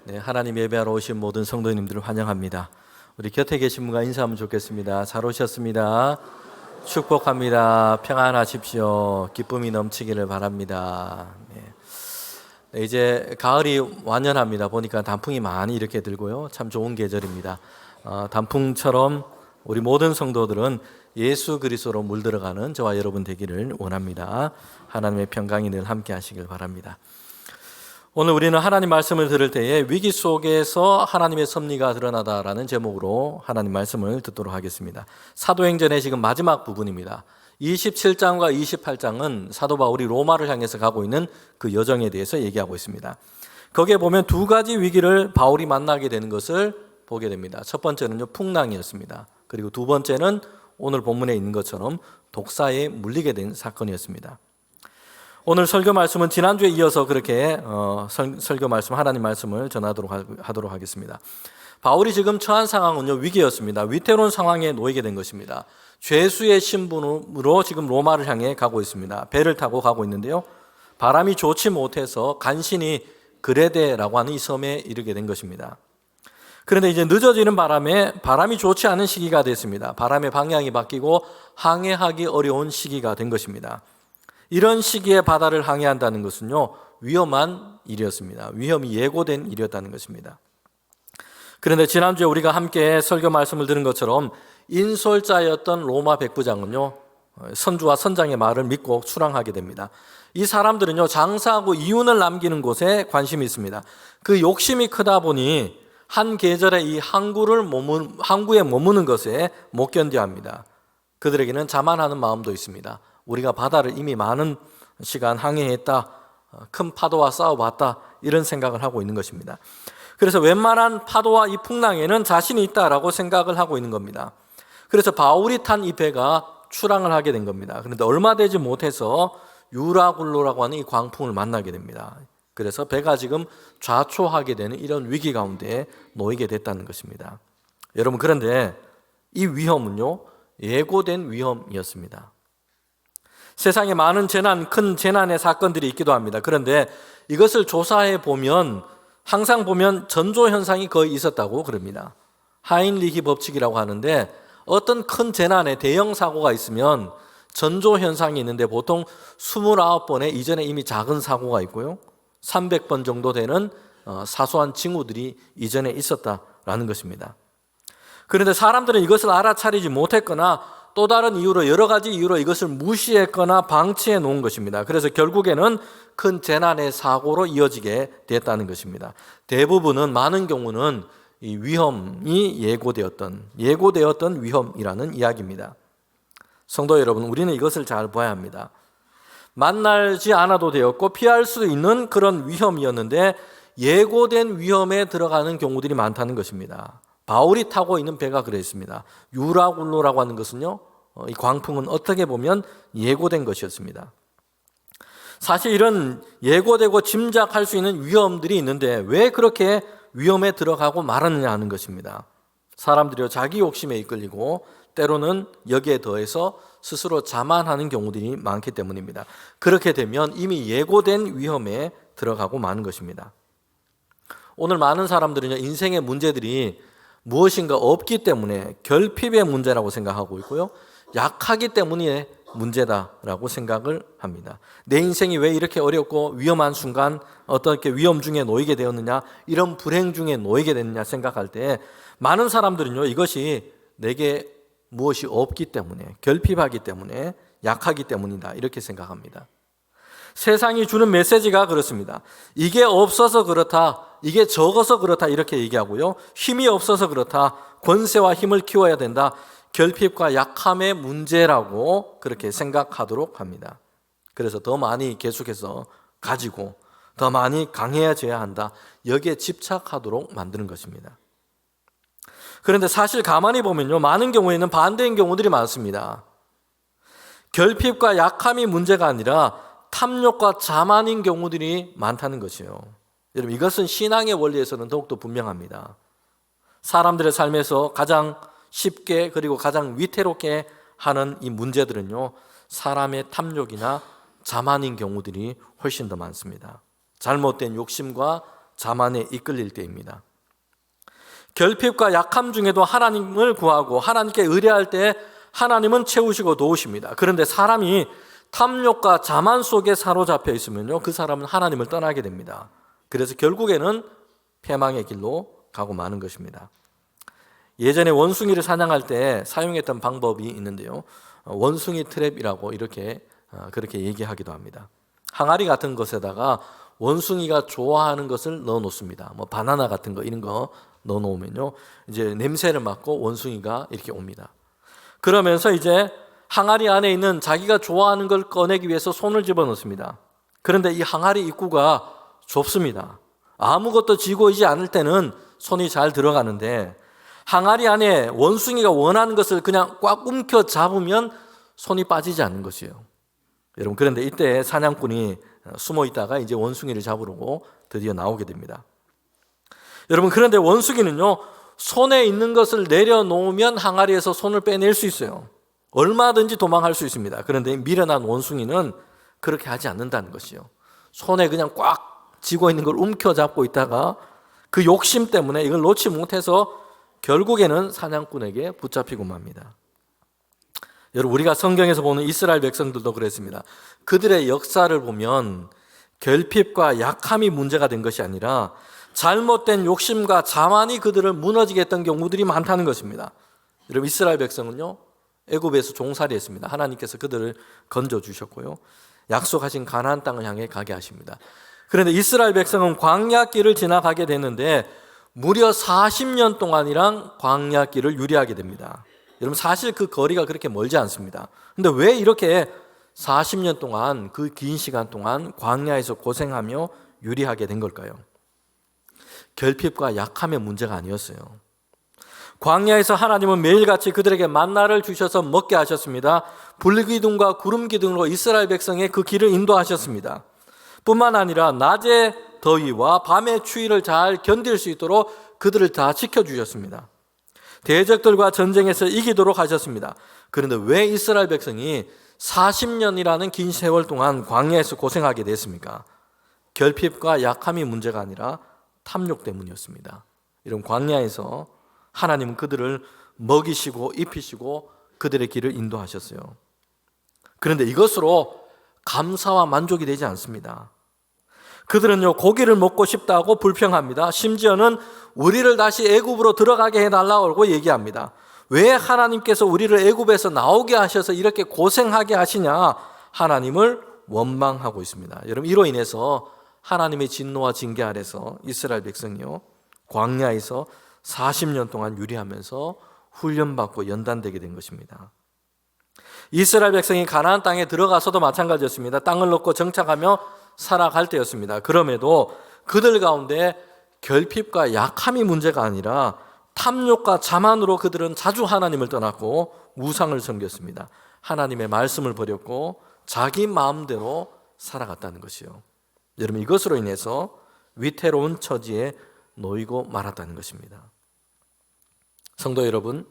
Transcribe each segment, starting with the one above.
네, 하나님 예배하러 오신 모든 성도님들을 환영합니다. 우리 곁에 계신 분과 인사하면 좋겠습니다. 잘 오셨습니다. 축복합니다. 평안하십시오. 기쁨이 넘치기를 바랍니다. 네, 이제 가을이 완연합니다. 보니까 단풍이 많이 이렇게 들고요. 참 좋은 계절입니다. 단풍처럼 우리 모든 성도들은 예수 그리스도로 물들어가는 저와 여러분 되기를 원합니다. 하나님의 평강이 늘 함께 하시길 바랍니다. 오늘 우리는 하나님 말씀을 들을 때에 위기 속에서 하나님의 섭리가 드러나다라는 제목으로 하나님 말씀을 듣도록 하겠습니다. 사도행전의 지금 마지막 부분입니다. 27장과 28장은 사도 바울이 로마를 향해서 가고 있는 그 여정에 대해서 얘기하고 있습니다. 거기에 보면 두 가지 위기를 바울이 만나게 되는 것을 보게 됩니다. 첫 번째는 풍랑이었습니다. 그리고 두 번째는 오늘 본문에 있는 것처럼 독사에 물리게 된 사건이었습니다. 오늘 설교 말씀은 지난주에 이어서 그렇게 설교 말씀, 하나님 말씀을 전하도록 하겠습니다. 바울이 지금 처한 상황은요, 위기였습니다. 위태로운 상황에 놓이게 된 것입니다. 죄수의 신분으로 지금 로마를 향해 가고 있습니다. 배를 타고 가고 있는데요, 바람이 좋지 못해서 간신히 그레데라고 하는 이 섬에 이르게 된 것입니다. 그런데 이제 늦어지는 바람에 바람이 좋지 않은 시기가 됐습니다. 바람의 방향이 바뀌고 항해하기 어려운 시기가 된 것입니다. 이런 시기에 바다를 항해한다는 것은요, 위험한 일이었습니다. 위험이 예고된 일이었다는 것입니다. 그런데 지난주에 우리가 함께 설교 말씀을 들은 것처럼 인솔자였던 로마 백부장은요, 선주와 선장의 말을 믿고 출항하게 됩니다. 이 사람들은요, 장사하고 이윤을 남기는 곳에 관심이 있습니다. 그 욕심이 크다 보니 한 계절에 이 항구에 머무는 것에 못 견뎌 합니다. 그들에게는 자만하는 마음도 있습니다. 우리가 바다를 이미 많은 시간 항해했다, 큰 파도와 싸워봤다, 이런 생각을 하고 있는 것입니다. 그래서 웬만한 파도와 이 풍랑에는 자신이 있다라고 생각을 하고 있는 겁니다. 그래서 바울이 탄 이 배가 출항을 하게 된 겁니다. 그런데 얼마 되지 못해서 유라굴로라고 하는 이 광풍을 만나게 됩니다. 그래서 배가 지금 좌초하게 되는 이런 위기 가운데 놓이게 됐다는 것입니다. 여러분, 그런데 이 위험은요, 예고된 위험이었습니다. 세상에 많은 재난, 큰 재난의 사건들이 있기도 합니다. 그런데 이것을 조사해 보면 항상 보면 전조 현상이 거의 있었다고 그럽니다. 하인리히 법칙이라고 하는데, 어떤 큰 재난에 대형 사고가 있으면 전조 현상이 있는데 보통 29번에 이전에 이미 작은 사고가 있고요, 300번 정도 되는 사소한 징후들이 이전에 있었다라는 것입니다. 그런데 사람들은 이것을 알아차리지 못했거나 또 다른 이유로, 여러 가지 이유로 이것을 무시했거나 방치해 놓은 것입니다. 그래서 결국에는 큰 재난의 사고로 이어지게 됐다는 것입니다. 대부분은, 많은 경우는 이 위험이 예고되었던 위험이라는 이야기입니다. 성도 여러분, 우리는 이것을 잘 봐야 합니다. 만나지 않아도 되었고 피할 수 있는 그런 위험이었는데 예고된 위험에 들어가는 경우들이 많다는 것입니다. 바울이 타고 있는 배가 그랬습니다. 유라굴로라고 하는 것은요, 이 광풍은 어떻게 보면 예고된 것이었습니다. 사실 이런 예고되고 짐작할 수 있는 위험들이 있는데 왜 그렇게 위험에 들어가고 말았느냐 하는 것입니다. 사람들이 자기 욕심에 이끌리고 때로는 여기에 더해서 스스로 자만하는 경우들이 많기 때문입니다. 그렇게 되면 이미 예고된 위험에 들어가고 마는 것입니다. 오늘 많은 사람들은요, 인생의 문제들이 무엇인가 없기 때문에 결핍의 문제라고 생각하고 있고요, 약하기 때문에 문제다라고 생각을 합니다. 내 인생이 왜 이렇게 어렵고 위험한 순간 어떻게 위험 중에 놓이게 되었느냐, 이런 불행 중에 놓이게 됐느냐 생각할 때 많은 사람들은요, 이것이 내게 무엇이 없기 때문에, 결핍하기 때문에, 약하기 때문이다, 이렇게 생각합니다. 세상이 주는 메시지가 그렇습니다. 이게 없어서 그렇다, 이게 적어서 그렇다, 이렇게 얘기하고요, 힘이 없어서 그렇다, 권세와 힘을 키워야 된다, 결핍과 약함의 문제라고 그렇게 생각하도록 합니다. 그래서 더 많이 계속해서 가지고 더 많이 강해져야 한다, 여기에 집착하도록 만드는 것입니다. 그런데 사실 가만히 보면요, 많은 경우에는 반대인 경우들이 많습니다. 결핍과 약함이 문제가 아니라 탐욕과 자만인 경우들이 많다는 것이에요. 여러분, 이것은 신앙의 원리에서는 더욱더 분명합니다. 사람들의 삶에서 가장 쉽게 그리고 가장 위태롭게 하는 이 문제들은요, 사람의 탐욕이나 자만인 경우들이 훨씬 더 많습니다. 잘못된 욕심과 자만에 이끌릴 때입니다. 결핍과 약함 중에도 하나님을 구하고 하나님께 의뢰할 때 하나님은 채우시고 도우십니다. 그런데 사람이 탐욕과 자만 속에 사로잡혀 있으면요, 그 사람은 하나님을 떠나게 됩니다. 그래서 결국에는 패망의 길로 가고 마는 것입니다. 예전에 원숭이를 사냥할 때 사용했던 방법이 있는데요, 원숭이 트랩이라고 그렇게 얘기하기도 합니다. 항아리 같은 것에다가 원숭이가 좋아하는 것을 넣어 놓습니다. 바나나 같은 거 이런 거 넣어 놓으면요, 이제 냄새를 맡고 원숭이가 이렇게 옵니다. 그러면서 이제 항아리 안에 있는 자기가 좋아하는 걸 꺼내기 위해서 손을 집어넣습니다. 그런데 이 항아리 입구가 좁습니다. 아무것도 쥐고 있지 않을 때는 손이 잘 들어가는데 항아리 안에 원숭이가 원하는 것을 그냥 꽉 움켜 잡으면 손이 빠지지 않는 것이에요. 여러분, 그런데 이때 사냥꾼이 숨어 있다가 이제 원숭이를 잡으려고 드디어 나오게 됩니다. 여러분, 그런데 원숭이는요, 손에 있는 것을 내려놓으면 항아리에서 손을 빼낼 수 있어요. 얼마든지 도망할 수 있습니다. 그런데 미련한 원숭이는 그렇게 하지 않는다는 것이요. 손에 그냥 꽉 쥐고 있는 걸 움켜잡고 있다가 그 욕심 때문에 이걸 놓지 못해서 결국에는 사냥꾼에게 붙잡히고 맙니다. 여러분, 우리가 성경에서 보는 이스라엘 백성들도 그랬습니다. 그들의 역사를 보면 결핍과 약함이 문제가 된 것이 아니라 잘못된 욕심과 자만이 그들을 무너지게 했던 경우들이 많다는 것입니다. 여러분, 이스라엘 백성은요, 애굽에서 종살이했습니다. 하나님께서 그들을 건져주셨고요, 약속하신 가나안 땅을 향해 가게 하십니다. 그런데 이스라엘 백성은 광야길을 지나가게 되는데 무려 40년 동안이랑 광야길을 유리하게 됩니다. 여러분, 사실 그 거리가 그렇게 멀지 않습니다. 그런데 왜 이렇게 40년 동안, 그 긴 시간 동안 광야에서 고생하며 유리하게 된 걸까요? 결핍과 약함의 문제가 아니었어요. 광야에서 하나님은 매일같이 그들에게 만나를 주셔서 먹게 하셨습니다. 불기둥과 구름기둥으로 이스라엘 백성의 그 길을 인도하셨습니다. 뿐만 아니라 낮의 더위와 밤의 추위를 잘 견딜 수 있도록 그들을 다 지켜주셨습니다. 대적들과 전쟁에서 이기도록 하셨습니다. 그런데 왜 이스라엘 백성이 40년이라는 긴 세월 동안 광야에서 고생하게 됐습니까? 결핍과 약함이 문제가 아니라 탐욕 때문이었습니다. 이런 광야에서 하나님은 그들을 먹이시고 입히시고 그들의 길을 인도하셨어요. 그런데 이것으로 감사와 만족이 되지 않습니다. 그들은요, 고기를 먹고 싶다고 불평합니다. 심지어는 우리를 다시 애굽으로 들어가게 해달라고 얘기합니다. 왜 하나님께서 우리를 애굽에서 나오게 하셔서 이렇게 고생하게 하시냐, 하나님을 원망하고 있습니다. 여러분, 이로 인해서 하나님의 진노와 징계 아래서 이스라엘 백성이요, 광야에서 40년 동안 유리하면서 훈련받고 연단되게 된 것입니다. 이스라엘 백성이 가나안 땅에 들어가서도 마찬가지였습니다. 땅을 얻고 정착하며 살아갈 때였습니다. 그럼에도 그들 가운데 결핍과 약함이 문제가 아니라 탐욕과 자만으로 그들은 자주 하나님을 떠났고 우상을 섬겼습니다. 하나님의 말씀을 버렸고 자기 마음대로 살아갔다는 것이요. 여러분, 이것으로 인해서 위태로운 처지에 놓이고 말았다는 것입니다. 성도 여러분,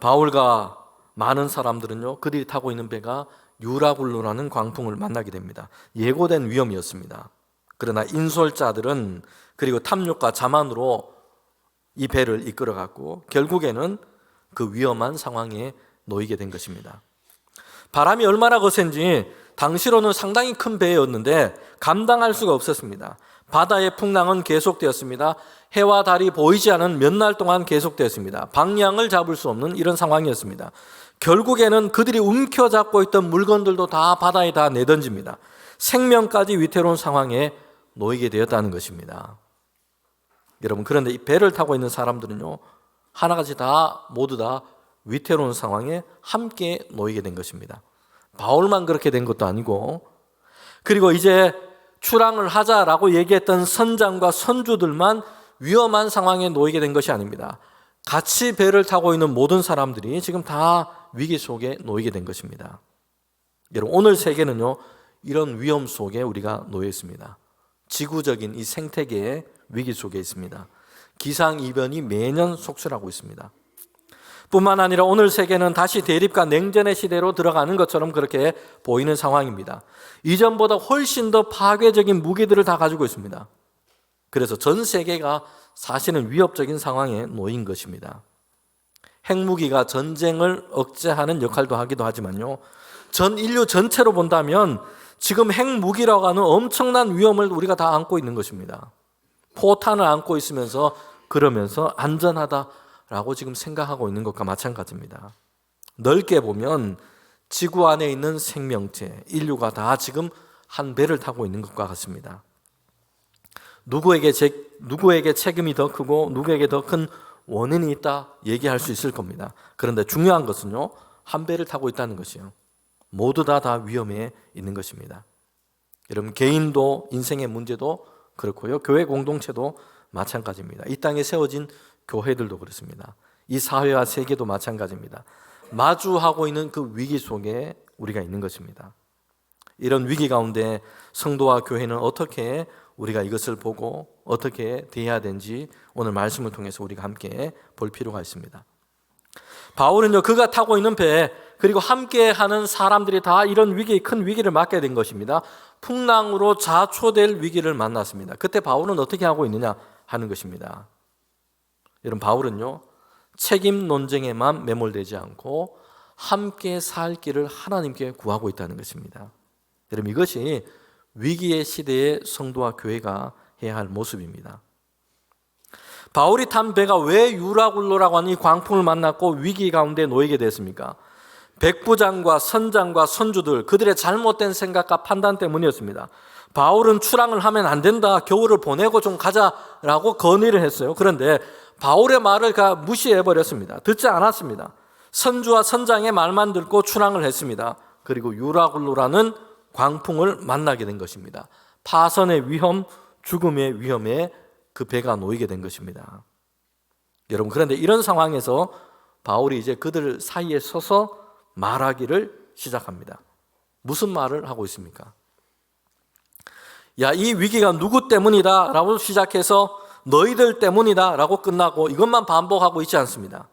바울과 많은 사람들은요, 그들이 타고 있는 배가 유라굴로라는 광풍을 만나게 됩니다. 예고된 위험이었습니다. 그러나 인솔자들은 그리고 탐욕과 자만으로 이 배를 이끌어갔고 결국에는 그 위험한 상황에 놓이게 된 것입니다. 바람이 얼마나 거센지 당시로는 상당히 큰 배였는데 감당할 수가 없었습니다. 바다의 풍랑은 계속되었습니다. 해와 달이 보이지 않은 몇 날 동안 계속되었습니다. 방향을 잡을 수 없는 이런 상황이었습니다. 결국에는 그들이 움켜잡고 있던 물건들도 다 바다에 다 내던집니다. 생명까지 위태로운 상황에 놓이게 되었다는 것입니다. 여러분, 그런데 이 배를 타고 있는 사람들은요, 하나같이 다 모두 다 위태로운 상황에 함께 놓이게 된 것입니다. 바울만 그렇게 된 것도 아니고, 그리고 이제 출항을 하자라고 얘기했던 선장과 선주들만 위험한 상황에 놓이게 된 것이 아닙니다. 같이 배를 타고 있는 모든 사람들이 지금 다 위기 속에 놓이게 된 것입니다. 여러분, 오늘 세계는요, 이런 위험 속에 우리가 놓여 있습니다. 지구적인 이 생태계의 위기 속에 있습니다. 기상이변이 매년 속출하고 있습니다. 뿐만 아니라 오늘 세계는 다시 대립과 냉전의 시대로 들어가는 것처럼 그렇게 보이는 상황입니다. 이전보다 훨씬 더 파괴적인 무기들을 다 가지고 있습니다. 그래서 전 세계가 사실은 위협적인 상황에 놓인 것입니다. 핵무기가 전쟁을 억제하는 역할도 하기도 하지만요, 전 인류 전체로 본다면 지금 핵무기라고 하는 엄청난 위험을 우리가 다 안고 있는 것입니다. 포탄을 안고 있으면서 그러면서 안전하다라고 지금 생각하고 있는 것과 마찬가지입니다. 넓게 보면 지구 안에 있는 생명체, 인류가 다 지금 한 배를 타고 있는 것과 같습니다. 누구에게 책임이 더 크고 누구에게 더 큰 원인이 있다 얘기할 수 있을 겁니다. 그런데 중요한 것은요, 한 배를 타고 있다는 것이요. 모두 다 위험에 있는 것입니다. 여러분, 개인도 인생의 문제도 그렇고요, 교회 공동체도 마찬가지입니다. 이 땅에 세워진 교회들도 그렇습니다. 이 사회와 세계도 마찬가지입니다. 마주하고 있는 그 위기 속에 우리가 있는 것입니다. 이런 위기 가운데 성도와 교회는 어떻게 우리가 이것을 보고 어떻게 대해야 되는지 오늘 말씀을 통해서 우리가 함께 볼 필요가 있습니다. 바울은요, 그가 타고 있는 배 그리고 함께하는 사람들이 다 이런 큰 위기를 맞게 된 것입니다. 풍랑으로 자초될 위기를 만났습니다. 그때 바울은 어떻게 하고 있느냐 하는 것입니다. 여러분, 바울은요, 책임 논쟁에만 매몰되지 않고 함께 살 길을 하나님께 구하고 있다는 것입니다. 여러분, 이것이 위기의 시대의 성도와 교회가 해야 할 모습입니다. 바울이 탄 배가 왜 유라굴로라고 하는 이 광풍을 만났고 위기 가운데 놓이게 됐습니까? 백부장과 선장과 선주들, 그들의 잘못된 생각과 판단 때문이었습니다. 바울은 출항을 하면 안 된다, 겨울을 보내고 좀 가자라고 건의를 했어요. 그런데 바울의 말을 무시해버렸습니다. 듣지 않았습니다. 선주와 선장의 말만 듣고 출항을 했습니다. 그리고 유라굴로라는 광풍을 만나게 된 것입니다. 파선의 위험, 죽음의 위험에 그 배가 놓이게 된 것입니다. 여러분, 그런데 이런 상황에서 바울이 이제 그들 사이에 서서 말하기를 시작합니다. 무슨 말을 하고 있습니까? 야, 이 위기가 누구 때문이다 라고 시작해서 너희들 때문이다 라고 끝나고 이것만 반복하고 있지 않습니다.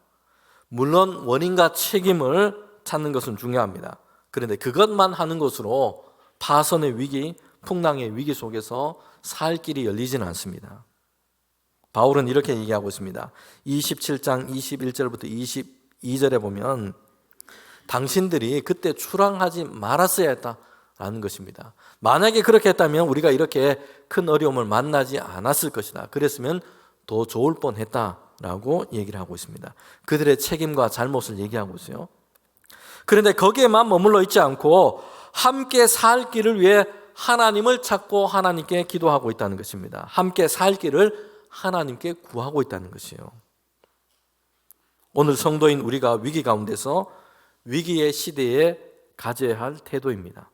물론 원인과 책임을 찾는 것은 중요합니다. 그런데 그것만 하는 것으로 파선의 위기, 풍랑의 위기 속에서 살 길이 열리지는 않습니다. 바울은 이렇게 얘기하고 있습니다. 27장 21절부터 22절에 보면 당신들이 그때 출항하지 말았어야 했다라는 것입니다. 만약에 그렇게 했다면 우리가 이렇게 큰 어려움을 만나지 않았을 것이다. 그랬으면 더 좋을 뻔했다라고 얘기를 하고 있습니다. 그들의 책임과 잘못을 얘기하고 있어요. 그런데 거기에만 머물러 있지 않고 함께 살 길을 위해 하나님을 찾고 하나님께 기도하고 있다는 것입니다. 함께 살 길을 하나님께 구하고 있다는 것이에요. 오늘 성도인 우리가 위기 가운데서 위기의 시대에 가져야 할 태도입니다.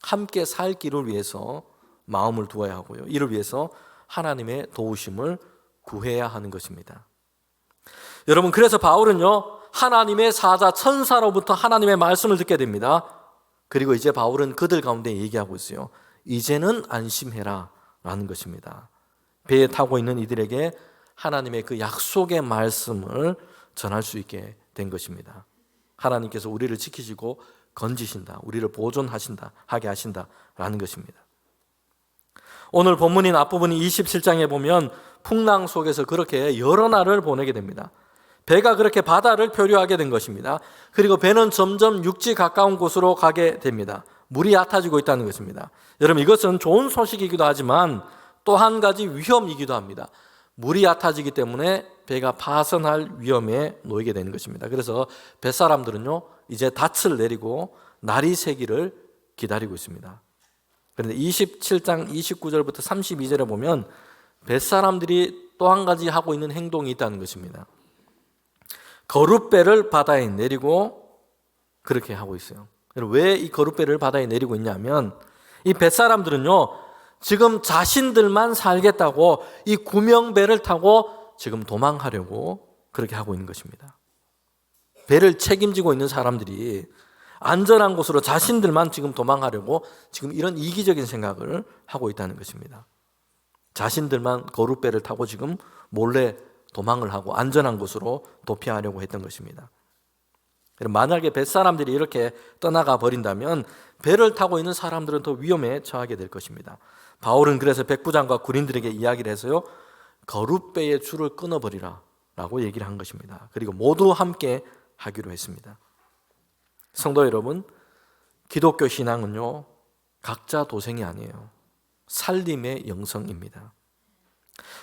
함께 살 길을 위해서 마음을 두어야 하고요, 이를 위해서 하나님의 도우심을 구해야 하는 것입니다. 여러분, 그래서 바울은요, 하나님의 사자 천사로부터 하나님의 말씀을 듣게 됩니다. 그리고 이제 바울은 그들 가운데 얘기하고 있어요. 이제는 안심해라 라는 것입니다. 배에 타고 있는 이들에게 하나님의 그 약속의 말씀을 전할 수 있게 된 것입니다. 하나님께서 우리를 지키시고 건지신다, 우리를 보존하신다, 하게 하신다라는 것입니다. 오늘 본문인 앞부분이 27장에 보면 풍랑 속에서 그렇게 여러 날을 보내게 됩니다. 배가 그렇게 바다를 표류하게 된 것입니다. 그리고 배는 점점 육지 가까운 곳으로 가게 됩니다. 물이 얕아지고 있다는 것입니다. 여러분, 이것은 좋은 소식이기도 하지만 또 한 가지 위험이기도 합니다. 물이 얕아지기 때문에 배가 파선할 위험에 놓이게 되는 것입니다. 그래서 뱃사람들은요, 이제 닻을 내리고 날이 새기를 기다리고 있습니다. 그런데 27장 29절부터 32절에 보면 뱃사람들이 또 한 가지 하고 있는 행동이 있다는 것입니다. 거룻배를 바다에 내리고 그렇게 하고 있어요. 왜 이 거룻배를 바다에 내리고 있냐면 이 뱃사람들은요, 지금 자신들만 살겠다고 이 구명배를 타고 지금 도망하려고 그렇게 하고 있는 것입니다. 배를 책임지고 있는 사람들이 안전한 곳으로 자신들만 지금 도망하려고 지금 이런 이기적인 생각을 하고 있다는 것입니다. 자신들만 거룻배를 타고 지금 몰래 도망을 하고 안전한 곳으로 도피하려고 했던 것입니다. 만약에 뱃사람들이 이렇게 떠나가 버린다면 배를 타고 있는 사람들은 더 위험에 처하게 될 것입니다. 바울은 그래서 백부장과 군인들에게 이야기를 해서요, 거룻배의 줄을 끊어버리라 라고 얘기를 한 것입니다. 그리고 모두 함께 하기로 했습니다. 성도 여러분, 기독교 신앙은요, 각자 도생이 아니에요. 살림의 영성입니다.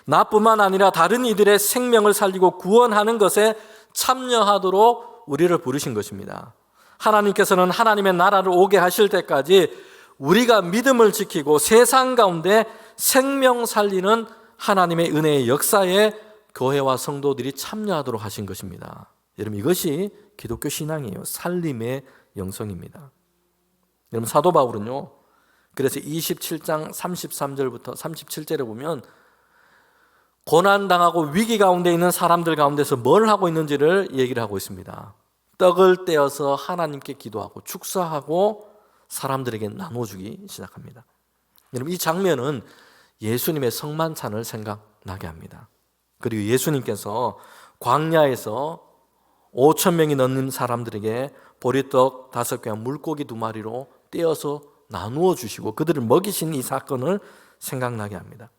나뿐만 아니라 다른 이들의 생명을 살리고 구원하는 것에 참여하도록 우리를 부르신 것입니다. 하나님께서는 하나님의 나라를 오게 하실 때까지 우리가 믿음을 지키고 세상 가운데 생명 살리는 하나님의 은혜의 역사에 교회와 성도들이 참여하도록 하신 것입니다. 여러분, 이것이 기독교 신앙이에요. 살림의 영성입니다. 여러분, 사도 바울은요, 그래서 27장 33절부터 37절에 보면 고난당하고 위기 가운데 있는 사람들 가운데서 뭘 하고 있는지를 얘기를 하고 있습니다. 떡을 떼어서 하나님께 기도하고 축사하고 사람들에게 나눠주기 시작합니다. 여러분, 이 장면은 예수님의 성만찬을 생각나게 합니다. 그리고 예수님께서 광야에서 5천 명이 넘는 사람들에게 보리떡 5개와 물고기 2마리로 떼어서 나누어 주시고 그들을 먹이신 이 사건을 생각나게 합니다.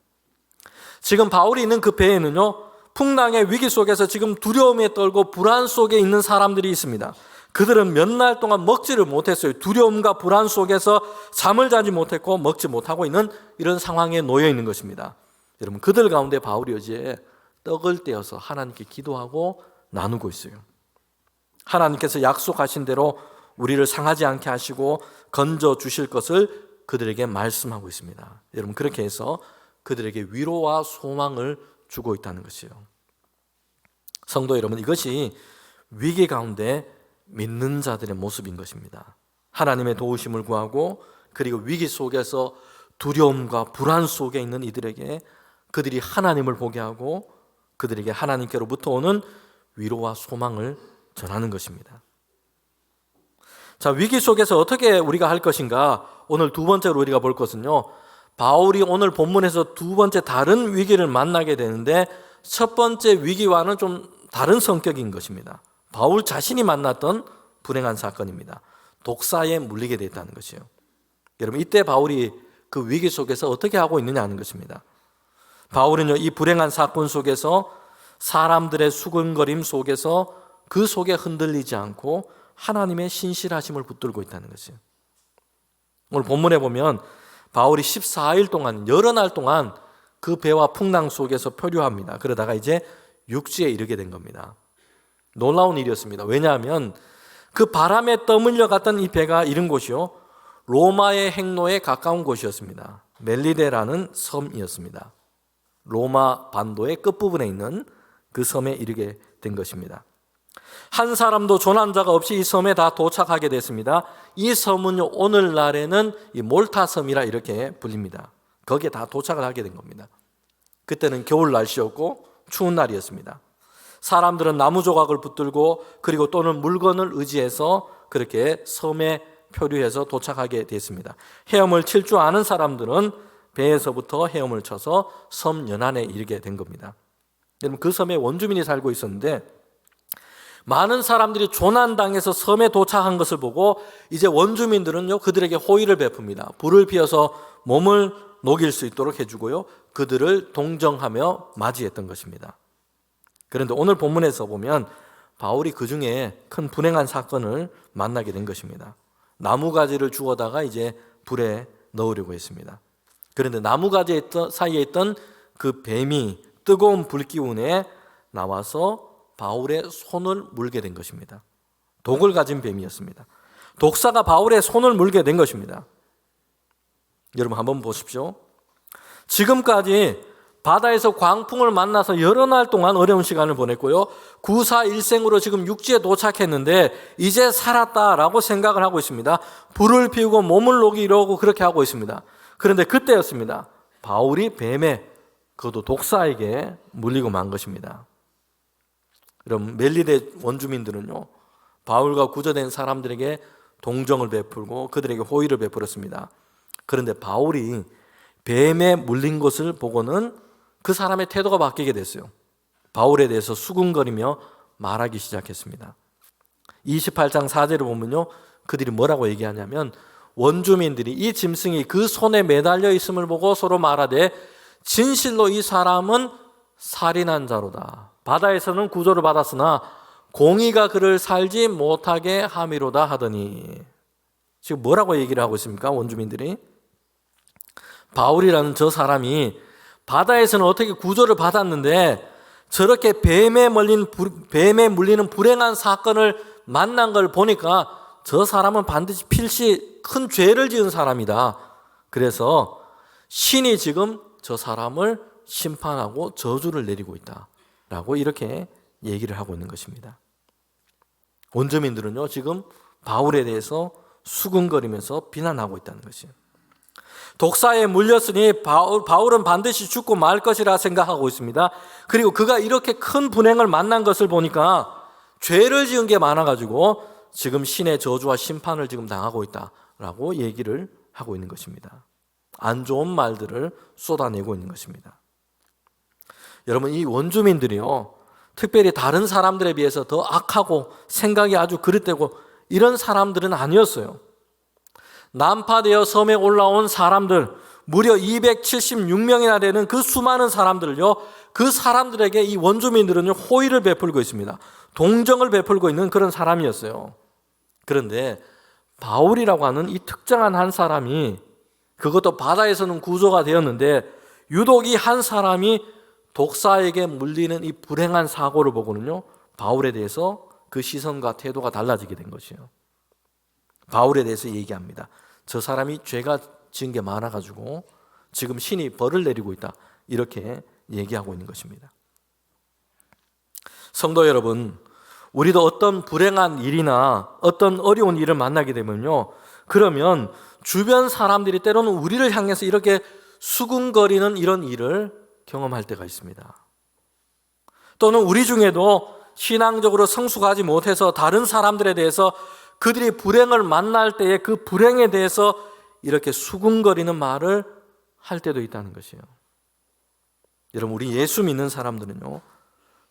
지금 바울이 있는 그 배에는요, 풍랑의 위기 속에서 지금 두려움에 떨고 불안 속에 있는 사람들이 있습니다. 그들은 몇 날 동안 먹지를 못했어요. 두려움과 불안 속에서 잠을 자지 못했고 먹지 못하고 있는 이런 상황에 놓여 있는 것입니다. 여러분, 그들 가운데 바울이 어제 떡을 떼어서 하나님께 기도하고 나누고 있어요. 하나님께서 약속하신 대로 우리를 상하지 않게 하시고 건져 주실 것을 그들에게 말씀하고 있습니다. 여러분, 그렇게 해서 그들에게 위로와 소망을 주고 있다는 것이요. 성도 여러분, 이것이 위기 가운데 믿는 자들의 모습인 것입니다. 하나님의 도우심을 구하고 그리고 위기 속에서 두려움과 불안 속에 있는 이들에게 그들이 하나님을 보게 하고 그들에게 하나님께로부터 오는 위로와 소망을 전하는 것입니다. 자, 위기 속에서 어떻게 우리가 할 것인가? 오늘 두 번째로 우리가 볼 것은요, 바울이 오늘 본문에서 두 번째 다른 위기를 만나게 되는데 첫 번째 위기와는 좀 다른 성격인 것입니다. 바울 자신이 만났던 불행한 사건입니다. 독사에 물리게 됐다는 것이에요. 여러분, 이때 바울이 그 위기 속에서 어떻게 하고 있느냐 하는 것입니다. 바울은요, 이 불행한 사건 속에서 사람들의 수근거림 속에서 그 속에 흔들리지 않고 하나님의 신실하심을 붙들고 있다는 것이에요. 오늘 본문에 보면 바울이 14일 동안, 여러 날 동안 그 배와 풍랑 속에서 표류합니다. 그러다가 이제 육지에 이르게 된 겁니다. 놀라운 일이었습니다. 왜냐하면 그 바람에 떠밀려 갔던 이 배가 이른 곳이요, 로마의 행로에 가까운 곳이었습니다. 멜리데라는 섬이었습니다. 로마 반도의 끝부분에 있는 그 섬에 이르게 된 것입니다. 한 사람도 조난자가 없이 이 섬에 다 도착하게 됐습니다. 이 섬은요, 오늘날에는 이 몰타 섬이라 이렇게 불립니다. 거기에 다 도착을 하게 된 겁니다. 그때는 겨울 날씨였고 추운 날이었습니다. 사람들은 나무 조각을 붙들고 그리고 또는 물건을 의지해서 그렇게 섬에 표류해서 도착하게 됐습니다. 헤엄을 칠 줄 아는 사람들은 배에서부터 헤엄을 쳐서 섬 연안에 이르게 된 겁니다. 여러분, 그 섬에 원주민이 살고 있었는데 많은 사람들이 조난당해서 섬에 도착한 것을 보고 이제 원주민들은요, 그들에게 호의를 베풉니다. 불을 피워서 몸을 녹일 수 있도록 해주고요, 그들을 동정하며 맞이했던 것입니다. 그런데 오늘 본문에서 보면 바울이 그 중에 큰 불행한 사건을 만나게 된 것입니다. 나무가지를 주워다가 이제 불에 넣으려고 했습니다. 그런데 나무가지 사이에 있던 그 뱀이 뜨거운 불기운에 나와서 바울의 손을 물게 된 것입니다. 독을 가진 뱀이었습니다. 독사가 바울의 손을 물게 된 것입니다. 여러분, 한번 보십시오. 지금까지 바다에서 광풍을 만나서 여러 날 동안 어려운 시간을 보냈고요, 구사일생으로 지금 육지에 도착했는데 이제 살았다라고 생각을 하고 있습니다. 불을 피우고 몸을 녹이려고 그렇게 하고 있습니다. 그런데 그때였습니다. 바울이 뱀에, 그것도 독사에게 물리고 만 것입니다. 그럼 멜리데 원주민들은요, 바울과 구조된 사람들에게 동정을 베풀고 그들에게 호의를 베풀었습니다. 그런데 바울이 뱀에 물린 것을 보고는 그 사람의 태도가 바뀌게 됐어요. 바울에 대해서 수군거리며 말하기 시작했습니다. 28장 4절을 보면요, 그들이 뭐라고 얘기하냐면 원주민들이 이 짐승이 그 손에 매달려 있음을 보고 서로 말하되 진실로 이 사람은 살인한 자로다. 바다에서는 구조를 받았으나 공의가 그를 살지 못하게 함이로다 하더니, 지금 뭐라고 얘기를 하고 있습니까? 원주민들이 바울이라는 저 사람이 바다에서는 어떻게 구조를 받았는데 저렇게 뱀에 물리는 불행한 사건을 만난 걸 보니까 저 사람은 반드시 필시 큰 죄를 지은 사람이다. 그래서 신이 지금 저 사람을 심판하고 저주를 내리고 있다라고 이렇게 얘기를 하고 있는 것입니다. 원주민들은요, 지금 바울에 대해서 수근거리면서 비난하고 있다는 것이에요. 독사에 물렸으니 바울은 반드시 죽고 말 것이라 생각하고 있습니다. 그리고 그가 이렇게 큰 분행을 만난 것을 보니까 죄를 지은 게 많아가지고 지금 신의 저주와 심판을 지금 당하고 있다라고 얘기를 하고 있는 것입니다. 안 좋은 말들을 쏟아내고 있는 것입니다. 여러분, 이 원주민들이요, 특별히 다른 사람들에 비해서 더 악하고 생각이 아주 그릇되고 이런 사람들은 아니었어요. 난파되어 섬에 올라온 사람들, 무려 276명이나 되는 그 수많은 사람들을요, 그 사람들에게 이 원주민들은 호의를 베풀고 있습니다. 동정을 베풀고 있는 그런 사람이었어요. 그런데 바울이라고 하는 이 특정한 한 사람이, 그것도 바다에서는 구조가 되었는데 유독 이 한 사람이 독사에게 물리는 이 불행한 사고를 보고는요, 바울에 대해서 그 시선과 태도가 달라지게 된 것이에요. 바울에 대해서 얘기합니다. 저 사람이 죄가 지은 게 많아가지고 지금 신이 벌을 내리고 있다, 이렇게 얘기하고 있는 것입니다. 성도 여러분, 우리도 어떤 불행한 일이나 어떤 어려운 일을 만나게 되면요, 그러면 주변 사람들이 때로는 우리를 향해서 이렇게 수군거리는 이런 일을 경험할 때가 있습니다. 또는 우리 중에도 신앙적으로 성숙하지 못해서 다른 사람들에 대해서 그들이 불행을 만날 때에 그 불행에 대해서 이렇게 수군거리는 말을 할 때도 있다는 것이에요. 여러분, 우리 예수 믿는 사람들은요,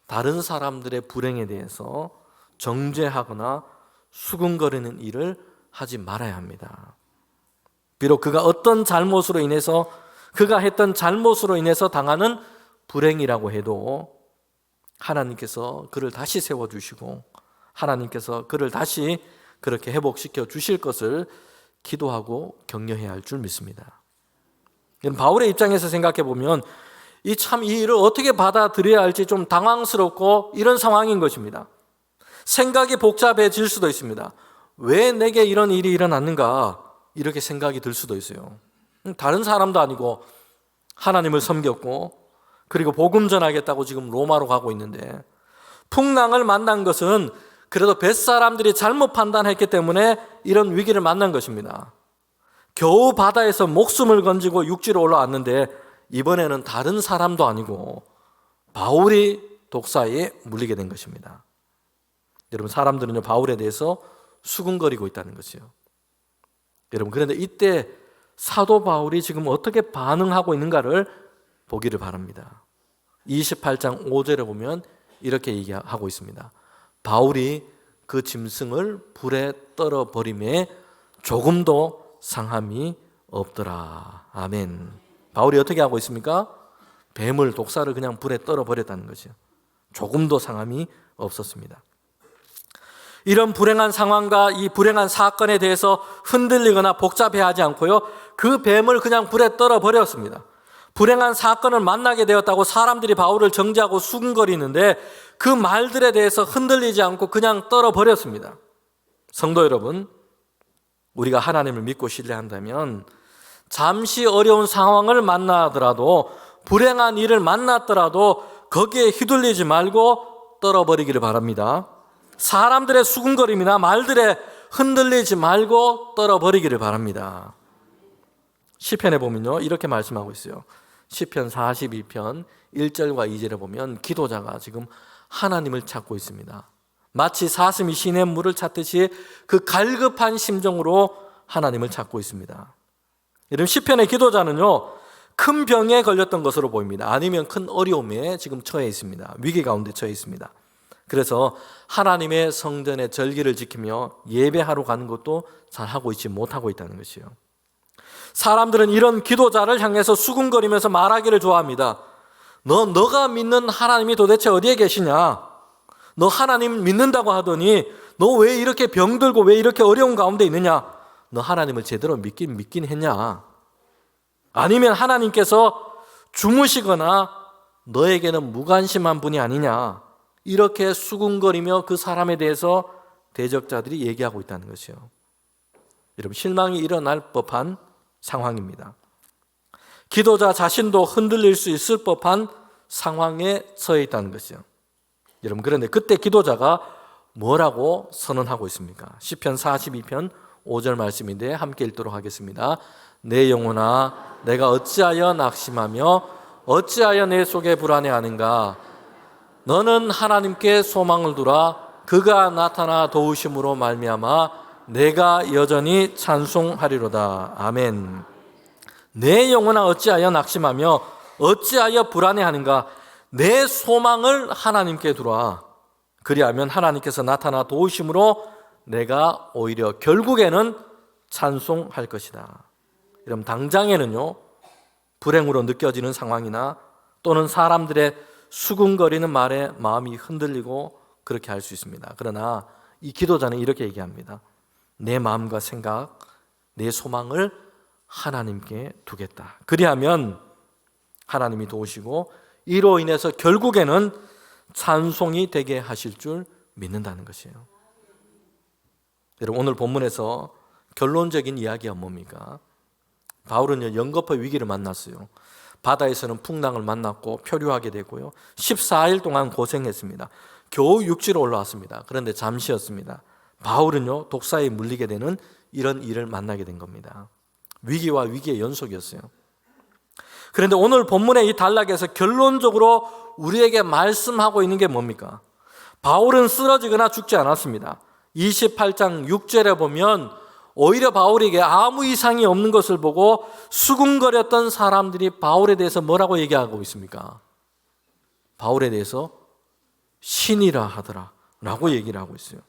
다른 사람들의 불행에 대해서 정죄하거나 수군거리는 일을 하지 말아야 합니다. 비록 그가 어떤 잘못으로 인해서, 그가 했던 잘못으로 인해서 당하는 불행이라고 해도 하나님께서 그를 다시 세워주시고 하나님께서 그를 다시 그렇게 회복시켜 주실 것을 기도하고 격려해야 할 줄 믿습니다. 바울의 입장에서 생각해 보면 이 일을 어떻게 받아들여야 할지 좀 당황스럽고 이런 상황인 것입니다. 생각이 복잡해질 수도 있습니다. 왜 내게 이런 일이 일어났는가, 이렇게 생각이 들 수도 있어요. 다른 사람도 아니고 하나님을 섬겼고 그리고 복음 전하겠다고 지금 로마로 가고 있는데, 풍랑을 만난 것은 그래도 뱃사람들이 잘못 판단했기 때문에 이런 위기를 만난 것입니다. 겨우 바다에서 목숨을 건지고 육지로 올라왔는데 이번에는 다른 사람도 아니고 바울이 독사에 물리게 된 것입니다. 여러분, 사람들은요, 바울에 대해서 수군거리고 있다는 것이요. 여러분, 그런데 이때 사도 바울이 지금 어떻게 반응하고 있는가를 보기를 바랍니다. 28장 5절에 보면 이렇게 얘기하고 있습니다. 바울이 그 짐승을 불에 떨어버림에 조금도 상함이 없더라. 아멘. 바울이 어떻게 하고 있습니까? 뱀을, 독사를 그냥 불에 떨어버렸다는 거죠. 조금도 상함이 없었습니다. 이런 불행한 상황과 이 불행한 사건에 대해서 흔들리거나 복잡해하지 않고요, 그 뱀을 그냥 불에 떨어버렸습니다. 불행한 사건을 만나게 되었다고 사람들이 바울을 정죄하고 수군거리는데 그 말들에 대해서 흔들리지 않고 그냥 떨어버렸습니다. 성도 여러분, 우리가 하나님을 믿고 신뢰한다면 잠시 어려운 상황을 만나더라도, 불행한 일을 만났더라도 거기에 휘둘리지 말고 떨어버리기를 바랍니다. 사람들의 수군거림이나 말들에 흔들리지 말고 떨어버리기를 바랍니다. 시편에 보면요, 이렇게 말씀하고 있어요. 시편 42편 1절과 2절에 보면 기도자가 지금 하나님을 찾고 있습니다. 마치 사슴이 시냇물을 찾듯이 그 갈급한 심정으로 하나님을 찾고 있습니다. 이런 시편의 기도자는요, 큰 병에 걸렸던 것으로 보입니다. 아니면 큰 어려움에 지금 처해 있습니다. 위기 가운데 처해 있습니다. 그래서 하나님의 성전의 절기를 지키며 예배하러 가는 것도 잘 하고 있지 못하고 있다는 것이요. 사람들은 이런 기도자를 향해서 수군거리면서 말하기를 좋아합니다. 너가 믿는 하나님이 도대체 어디에 계시냐? 너 하나님 믿는다고 하더니 너 왜 이렇게 병들고 왜 이렇게 어려운 가운데 있느냐? 너 하나님을 제대로 믿긴 했냐? 아니면 하나님께서 주무시거나 너에게는 무관심한 분이 아니냐? 이렇게 수군거리며 그 사람에 대해서 대적자들이 얘기하고 있다는 것이요. 여러분, 실망이 일어날 법한 상황입니다. 기도자 자신도 흔들릴 수 있을 법한 상황에 처해 있다는 것이요. 여러분, 그런데 그때 기도자가 뭐라고 선언하고 있습니까? 시편 42편 5절 말씀인데 함께 읽도록 하겠습니다. 내 영혼아, 내가 어찌하여 낙심하며 어찌하여 내 속에 불안해하는가? 너는 하나님께 소망을 두라. 그가 나타나 도우심으로 말미암아 내가 여전히 찬송하리로다. 아멘. 내 영혼아, 어찌하여 낙심하며 어찌하여 불안해하는가? 내 소망을 하나님께 두라. 그리하면 하나님께서 나타나 도우심으로 내가 오히려 결국에는 찬송할 것이다. 여러분, 당장에는요, 불행으로 느껴지는 상황이나 또는 사람들의 수군거리는 말에 마음이 흔들리고 그렇게 할 수 있습니다. 그러나 이 기도자는 이렇게 얘기합니다. 내 마음과 생각, 내 소망을 하나님께 두겠다. 그리하면 하나님이 도우시고 이로 인해서 결국에는 찬송이 되게 하실 줄 믿는다는 것이에요. 여러분, 오늘 본문에서 결론적인 이야기가 뭡니까? 바울은요, 영거포 위기를 만났어요. 바다에서는 풍랑을 만났고 표류하게 되고요. 14일 동안 고생했습니다. 겨우 육지로 올라왔습니다. 그런데 잠시였습니다. 바울은요, 독사에 물리게 되는 이런 일을 만나게 된 겁니다. 위기와 위기의 연속이었어요. 그런데 오늘 본문의 이 단락에서 결론적으로 우리에게 말씀하고 있는 게 뭡니까? 바울은 쓰러지거나 죽지 않았습니다. 28장 6절에 보면 오히려 바울에게 아무 이상이 없는 것을 보고 수군거렸던 사람들이 바울에 대해서 뭐라고 얘기하고 있습니까? 바울에 대해서 신이라 하더라 라고 얘기를 하고 있어요.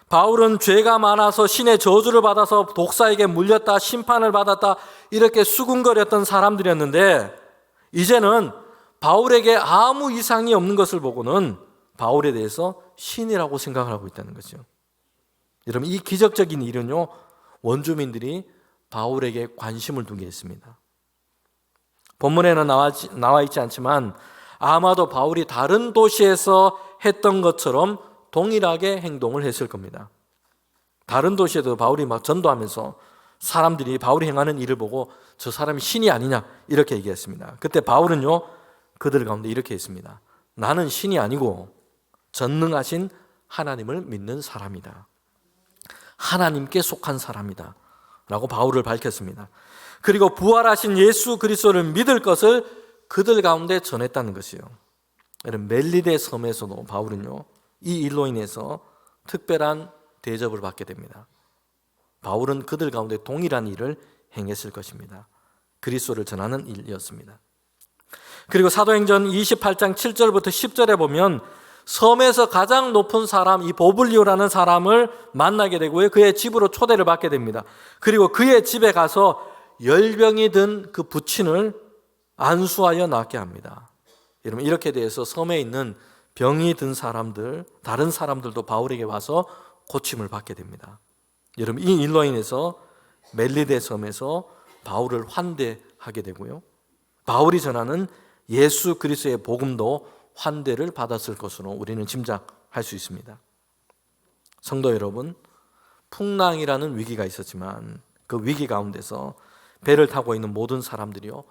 바울은 죄가 많아서 신의 저주를 받아서 독사에게 물렸다, 심판을 받았다, 이렇게 수군거렸던 사람들이었는데 이제는 바울에게 아무 이상이 없는 것을 보고는 바울에 대해서 신이라고 생각을 하고 있다는 거죠. 여러분, 이 기적적인 일은요, 원주민들이 바울에게 관심을 두게 했습니다. 본문에는 나와 있지 않지만 아마도 바울이 다른 도시에서 했던 것처럼 동일하게 행동을 했을 겁니다. 다른 도시에도 바울이 막 전도하면서 사람들이 바울이 행하는 일을 보고 저 사람이 신이 아니냐 이렇게 얘기했습니다. 그때 바울은요, 그들 가운데 이렇게 했습니다. 나는 신이 아니고 전능하신 하나님을 믿는 사람이다. 하나님께 속한 사람이다 라고 바울을 밝혔습니다. 그리고 부활하신 예수 그리스도를 믿을 것을 그들 가운데 전했다는 것이요. 멜리데 섬에서도 바울은요, 이 일로 인해서 특별한 대접을 받게 됩니다. 바울은 그들 가운데 동일한 일을 행했을 것입니다. 그리스도를 전하는 일이었습니다. 그리고 사도행전 28장 7절부터 10절에 보면 섬에서 가장 높은 사람, 이 보블리오라는 사람을 만나게 되고요, 그의 집으로 초대를 받게 됩니다. 그리고 그의 집에 가서 열병이 든 그 부친을 안수하여 낫게 합니다. 여러분, 이렇게 돼서 섬에 있는 병이 든 사람들, 다른 사람들도 바울에게 와서 고침을 받게 됩니다. 여러분, 이 일로 인해서 멜리데 섬에서 바울을 환대하게 되고요, 바울이 전하는 예수 그리스도의 복음도 환대를 받았을 것으로 우리는 짐작할 수 있습니다. 성도 여러분, 풍랑이라는 위기가 있었지만 그 위기 가운데서 배를 타고 있는 모든 사람들이요,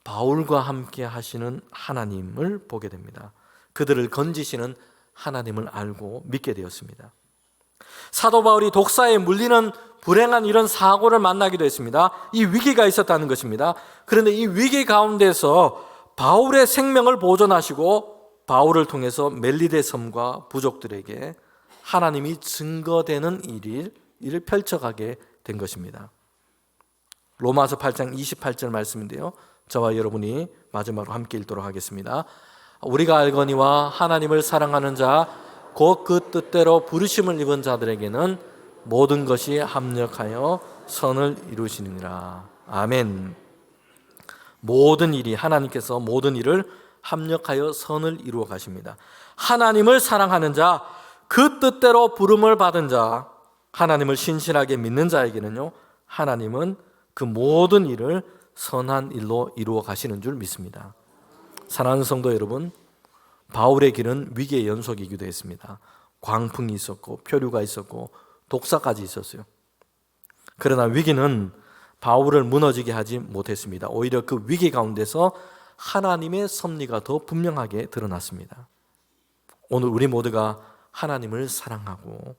바울과 함께 하시는 하나님을 보게 됩니다. 그들을 건지시는 하나님을 알고 믿게 되었습니다. 사도 바울이 독사에 물리는 불행한 이런 사고를 만나기도 했습니다. 이 위기가 있었다는 것입니다. 그런데 이 위기 가운데서 바울의 생명을 보존하시고 바울을 통해서 멜리데 섬과 부족들에게 하나님이 증거되는 일을 펼쳐가게 된 것입니다. 로마서 8장 28절 말씀인데요, 저와 여러분이 마지막으로 함께 읽도록 하겠습니다. 우리가 알거니와 하나님을 사랑하는 자 곧 그 뜻대로 부르심을 입은 자들에게는 모든 것이 합력하여 선을 이루시느니라. 아멘. 모든 일이, 하나님께서 모든 일을 합력하여 선을 이루어 가십니다. 하나님을 사랑하는 자, 그 뜻대로 부름을 받은 자, 하나님을 신실하게 믿는 자에게는요, 하나님은 그 모든 일을 선한 일로 이루어 가시는 줄 믿습니다. 사랑하는 성도 여러분, 바울의 길은 위기의 연속이기도 했습니다. 광풍이 있었고 표류가 있었고 독사까지 있었어요. 그러나 위기는 바울을 무너지게 하지 못했습니다. 오히려 그 위기 가운데서 하나님의 섭리가 더 분명하게 드러났습니다. 오늘 우리 모두가 하나님을 사랑하고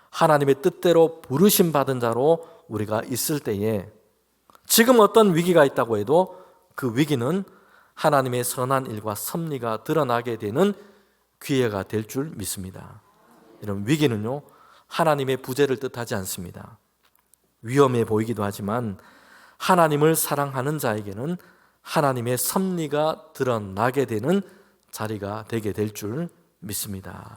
하나님의 뜻대로 부르심 받은 자로 우리가 있을 때에 지금 어떤 위기가 있다고 해도 그 위기는 하나님의 선한 일과 섭리가 드러나게 되는 기회가 될 줄 믿습니다. 이런 위기는요, 하나님의 부재를 뜻하지 않습니다. 위험해 보이기도 하지만 하나님을 사랑하는 자에게는 하나님의 섭리가 드러나게 되는 자리가 되게 될 줄 믿습니다.